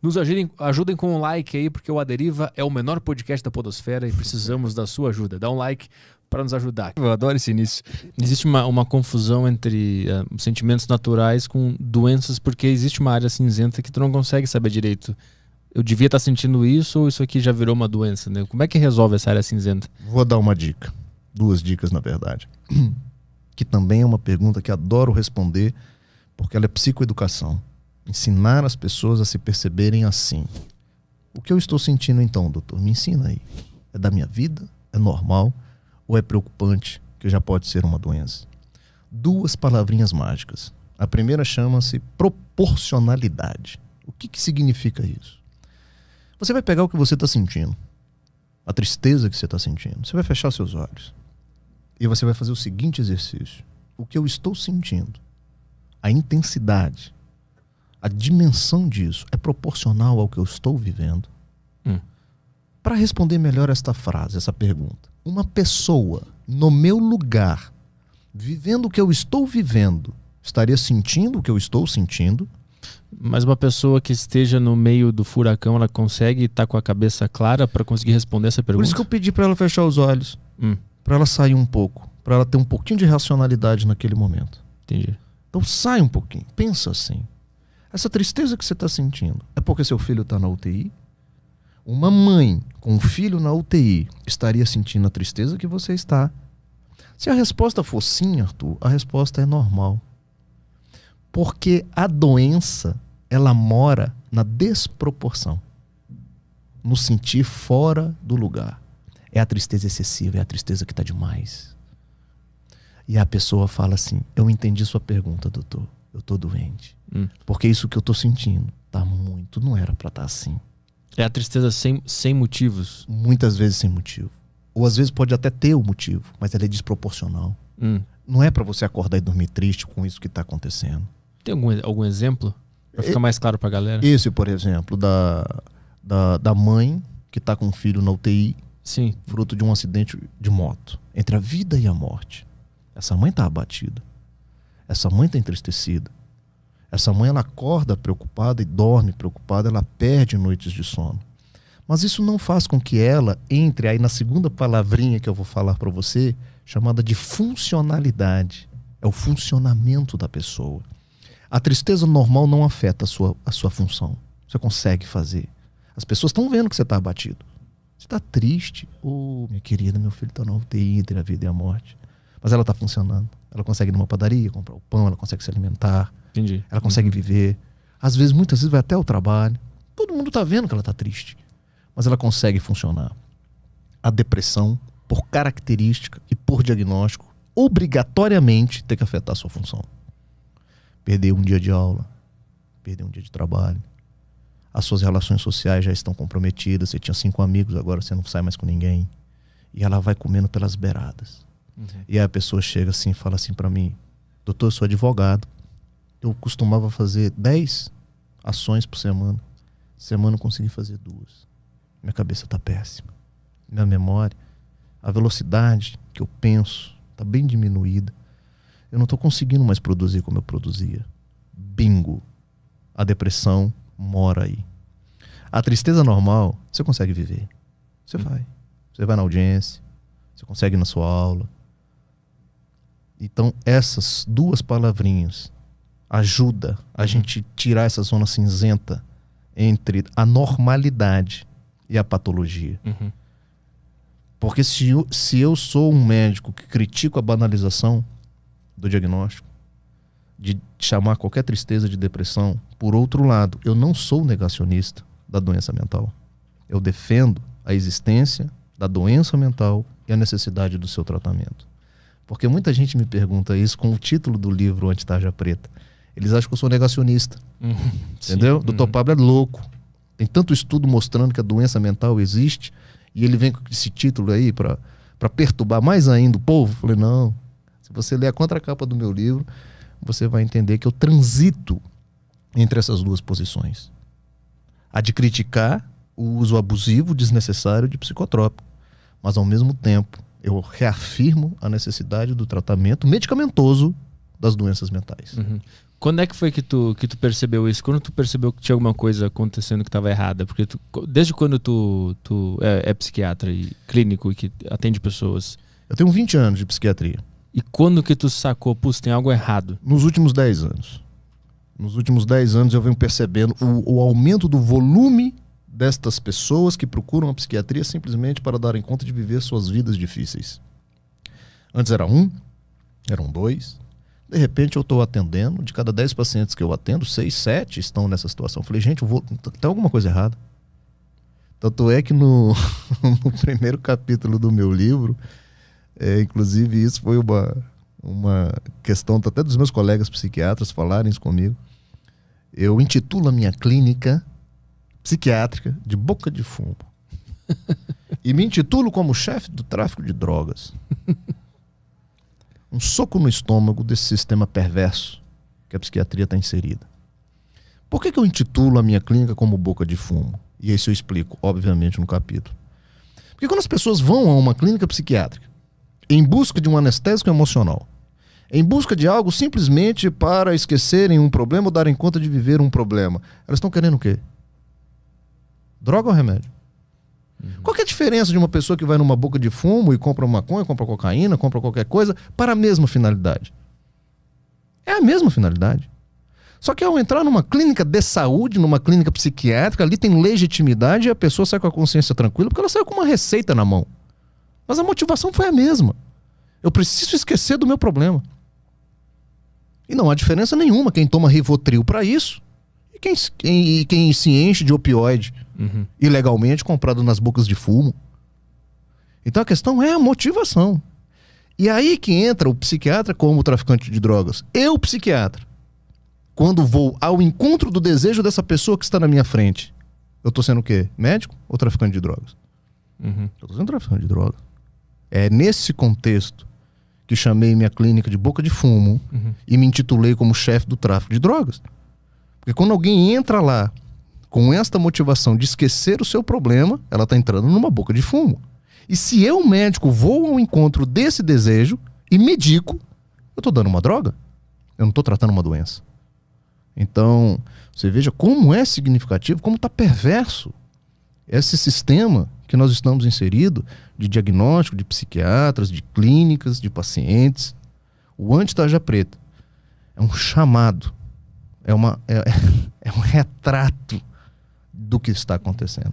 Nos ajudem com um like aí, porque o A Deriva é o menor podcast da podosfera e precisamos da sua ajuda. Dá um like para nos ajudar. Eu adoro esse início. Existe uma confusão entre sentimentos naturais com doenças, porque existe uma área cinzenta que tu não consegue saber direito. Eu devia estar sentindo isso ou isso aqui já virou uma doença, né? Como é que resolve essa área cinzenta? Vou dar uma dica. 2 dicas, na verdade. Que também é uma pergunta que adoro responder, porque ela é psicoeducação. Ensinar as pessoas a se perceberem assim. O que eu estou sentindo então, doutor? Me ensina aí. É da minha vida? É normal? Ou é preocupante, que já pode ser uma doença? 2 palavrinhas mágicas. A primeira chama-se proporcionalidade. O que significa isso? Você vai pegar o que você está sentindo, a tristeza que você está sentindo. Você vai fechar seus olhos e você vai fazer o seguinte exercício. O que eu estou sentindo, a intensidade, a dimensão disso é proporcional ao que eu estou vivendo? Para responder melhor esta frase, essa pergunta, uma pessoa no meu lugar, vivendo o que eu estou vivendo, estaria sentindo o que eu estou sentindo? Mas uma pessoa que esteja no meio do furacão, ela consegue estar com a cabeça clara para conseguir responder essa pergunta? Por isso que eu pedi para ela fechar os olhos, para ela sair um pouco, para ela ter um pouquinho de racionalidade naquele momento. Entendi. Então sai um pouquinho, pensa assim. Essa tristeza que você está sentindo é porque seu filho está na UTI? Uma mãe com um filho na UTI estaria sentindo a tristeza que você está? Se a resposta for sim, Arthur, a resposta é normal. Porque a doença, ela mora na desproporção, no sentir fora do lugar. É a tristeza excessiva, é a tristeza que está demais. E a pessoa fala assim, eu entendi sua pergunta, doutor, eu estou doente. Porque isso que eu estou sentindo tá muito, não era para estar assim. É a tristeza sem motivos? Muitas vezes sem motivo. Ou às vezes pode até ter o motivo, mas ela é desproporcional. Não é para você acordar e dormir triste com isso que está acontecendo. Tem algum exemplo? Para ficar mais claro para a galera. Esse, por exemplo, da mãe que está com um filho na UTI, sim, fruto de um acidente de moto. Entre a vida e a morte. Essa mãe está abatida. Essa mãe está entristecida. Essa mãe, ela acorda preocupada e dorme preocupada, ela perde noites de sono. Mas isso não faz com que ela entre aí na segunda palavrinha que eu vou falar para você, chamada de funcionalidade. É o funcionamento da pessoa. A tristeza normal não afeta a sua função. Você consegue fazer. As pessoas estão vendo que você está abatido. Você está triste. Minha querida, meu filho está na UTI entre a vida e a morte. Mas ela está funcionando. Ela consegue ir numa padaria, comprar o pão, ela consegue se alimentar. Entendi. Ela consegue viver. Às vezes, muitas vezes vai até o trabalho. Todo mundo está vendo que ela está triste. Mas ela consegue funcionar. A depressão, por característica e por diagnóstico, obrigatoriamente tem que afetar a sua função. Perder um dia de aula, perder um dia de trabalho, as suas relações sociais já estão comprometidas, você tinha 5 amigos, agora você não sai mais com ninguém, e ela vai comendo pelas beiradas. E aí a pessoa chega assim e fala assim para mim, doutor, eu sou advogado, eu costumava fazer 10 ações por semana, eu consegui fazer 2, minha cabeça está péssima, minha memória, a velocidade que eu penso está bem diminuída, eu não estou conseguindo mais produzir como eu produzia. Bingo. A depressão mora aí. A tristeza normal, você consegue viver. Você vai. Você vai na audiência. Você consegue ir na sua aula. Então, essas 2 palavrinhas ajudam a gente tirar essa zona cinzenta entre a normalidade e a patologia. Porque se eu sou um médico que critico a banalização do diagnóstico, de chamar qualquer tristeza de depressão, por outro lado, eu não sou negacionista da doença mental. Eu defendo a existência da doença mental e a necessidade do seu tratamento. Porque muita gente me pergunta isso com o título do livro Anti-Tarja Preta. Eles acham que eu sou negacionista. Entendeu? Dr. Pablo é louco. Tem tanto estudo mostrando que a doença mental existe e ele vem com esse título aí para perturbar mais ainda o povo. Eu falei, não. Se você ler a contracapa do meu livro, você vai entender que eu transito entre essas 2 posições. A de criticar o uso abusivo, desnecessário de psicotrópico. Mas, ao mesmo tempo, eu reafirmo a necessidade do tratamento medicamentoso das doenças mentais. Quando é que foi que tu percebeu isso? Quando tu percebeu que tinha alguma coisa acontecendo que estava errada? Porque desde quando tu é psiquiatra e clínico e que atende pessoas? Eu tenho 20 anos de psiquiatria. E quando que tu sacou, putz, tem algo errado? Nos últimos 10 anos. Nos últimos 10 anos eu venho percebendo o aumento do volume destas pessoas que procuram a psiquiatria simplesmente para darem conta de viver suas vidas difíceis. Antes era 1, eram 2. De repente eu estou atendendo, de cada 10 pacientes que eu atendo, 6, 7 estão nessa situação. Eu falei, gente, tem alguma coisa errada. Tanto é que no primeiro capítulo do meu livro, inclusive isso foi uma questão até dos meus colegas psiquiatras falarem isso comigo. Eu intitulo a minha clínica psiquiátrica de Boca de Fumo. E me intitulo como chefe do tráfico de drogas. Um soco no estômago desse sistema perverso que a psiquiatria está inserida. Por que eu intitulo a minha clínica como Boca de Fumo? E isso eu explico, obviamente, no capítulo. Porque quando as pessoas vão a uma clínica psiquiátrica em busca de um anestésico emocional, em busca de algo simplesmente para esquecerem um problema ou darem conta de viver um problema, elas estão querendo o quê? Droga ou remédio? Qual que é a diferença de uma pessoa que vai numa boca de fumo e compra maconha, compra cocaína, compra qualquer coisa para a mesma finalidade? É a mesma finalidade. Só que ao entrar numa clínica de saúde, numa clínica psiquiátrica, ali tem legitimidade e a pessoa sai com a consciência tranquila porque ela saiu com uma receita na mão. Mas a motivação foi a mesma. Eu preciso esquecer do meu problema. E não há diferença nenhuma quem toma Rivotril para isso e quem se enche de opioide ilegalmente comprado nas bocas de fumo. Então a questão é a motivação. E aí que entra o psiquiatra como o traficante de drogas. Eu, psiquiatra, quando vou ao encontro do desejo dessa pessoa que está na minha frente, eu estou sendo o quê? Médico ou traficante de drogas? Eu estou sendo traficante de drogas. É nesse contexto que chamei minha clínica de Boca de Fumo e me intitulei como chefe do tráfico de drogas. Porque quando alguém entra lá com esta motivação de esquecer o seu problema, ela está entrando numa boca de fumo. E se eu, médico, vou ao encontro desse desejo e medico, eu estou dando uma droga. Eu não estou tratando uma doença. Então, você veja como é significativo, como está perverso esse sistema que nós estamos inseridos de diagnóstico, de psiquiatras, de clínicas, de pacientes. O anti-tarja preta é um chamado, é um retrato do que está acontecendo.